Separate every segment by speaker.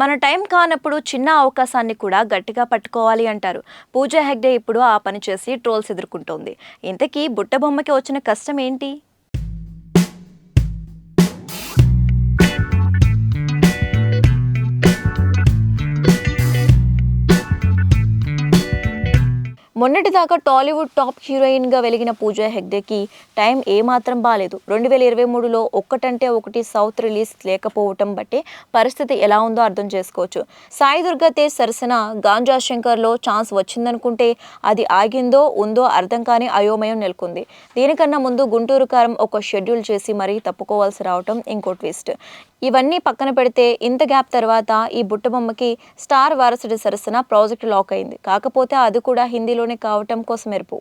Speaker 1: మన టైం కానప్పుడు చిన్న అవకాశాన్ని కూడా గట్టిగా పట్టుకోవాలి అంటారు. పూజా హెగ్డే ఇప్పుడు ఆ పని చేసి ట్రోల్స్ ఎదుర్కొంటోంది. ఇంతకీ బుట్టబొమ్మకి వచ్చిన కష్టం ఏంటి? మొన్నటిదాకా టాలీవుడ్ టాప్ హీరోయిన్గా వెలిగిన పూజా హెగ్డేకి టైం ఏమాత్రం బాలేదు. 2023లో ఒక్కటంటే ఒకటి సౌత్ రిలీజ్ లేకపోవటం బట్టి పరిస్థితి ఎలా ఉందో అర్థం చేసుకోవచ్చు. సాయి దుర్గా తేజ్ సరసన గాంజా శంకర్లో ఛాన్స్ వచ్చిందనుకుంటే అది ఆగిందో ఉందో అర్థం కాని అయోమయం నెలకొంది. దీనికన్నా ముందు గుంటూరు కారం ఒక షెడ్యూల్ చేసి మరీ తప్పుకోవాల్సి రావటం ఇంకో ట్విస్ట్. ఇవన్నీ పక్కన పెడితే ఇంత గ్యాప్ తర్వాత ఈ బుట్టబొమ్మకి స్టార్ వారసుడి సరసన ప్రాజెక్ట్ లాక్ అయింది. కాకపోతే అది కూడా హిందీలోనే కావటం కోసమెరుపు.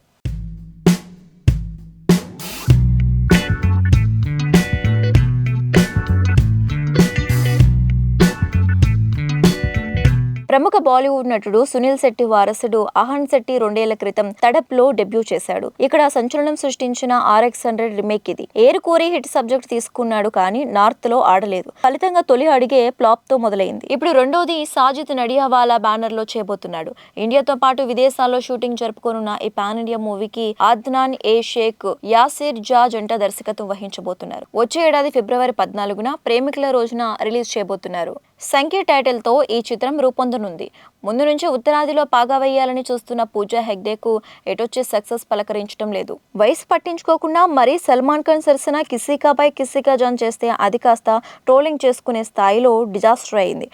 Speaker 1: ప్రముఖ బాలీవుడ్ నటుడు సునీల్ శెట్టి వారసుడు అహన్ శెట్టి 2 ఏళ్ల క్రితం తడప్ లో డెబ్యూ చేశాడు. ఇక్కడ సంచలనం సృష్టించిన RX100 రీమేక్ ఇది. ఏరుకోరి హిట్ సబ్జెక్ట్ తీసుకున్నాడు కానీ నార్త్ లో ఆడలేదు. ఫలితంగా తొలి అడిగే ఫ్లాప్ తో మొదలైంది. ఇప్పుడు రెండోది సాజిద్ నడియావాలా బ్యానర్ లో చేయబోతున్నాడు. ఇండియాతో పాటు విదేశాల్లో షూటింగ్ జరుపుకోనున్న ఈ పాన్ ఇండియా మూవీకి అద్నాన్ ఏ షేక్, యాసిర్ జా జంట దర్శకత్వం వహించబోతున్నారు. వచ్చే ఏడాది ఫిబ్రవరి 14న ప్రేమికుల రోజున రిలీజ్ చేయబోతున్నారు. సంఖ్య టైటిల్ తో ఈ చిత్రం రూపొందనుంది. ముందు నుంచి ఉత్తరాదిలో పాగా వేయాలని చూస్తున్న పూజా హెగ్డేకు ఎటొచ్చే సక్సెస్ పలకరించడం లేదు. వయసు పట్టించుకోకుండా మరీ సల్మాన్ ఖాన్ సరసన కిసికా బై కిసికా జాన్ చేస్తే అది కాస్త ట్రోలింగ్ చేసుకునే స్థాయిలో డిజాస్టర్ అయింది.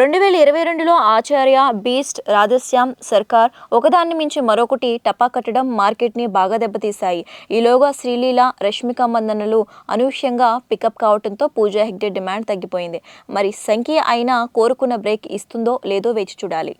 Speaker 1: 2022లో ఆచార్య, బీస్ట్, రాధశ్యామ్, సర్కార్ ఒకదాన్ని మించి మరొకటి టపా కట్టడం మార్కెట్ని బాగా దెబ్బతీశాయి. ఈలోగా శ్రీలీల, రష్మిక మందన్నలు అనూహ్యంగా పికప్ కావడంతో పూజా హెగ్డే డిమాండ్ తగ్గిపోయింది. మరి సంఖ్య అయినా కోరుకున్న బ్రేక్ ఇస్తుందో లేదో వేచి చూడాలి.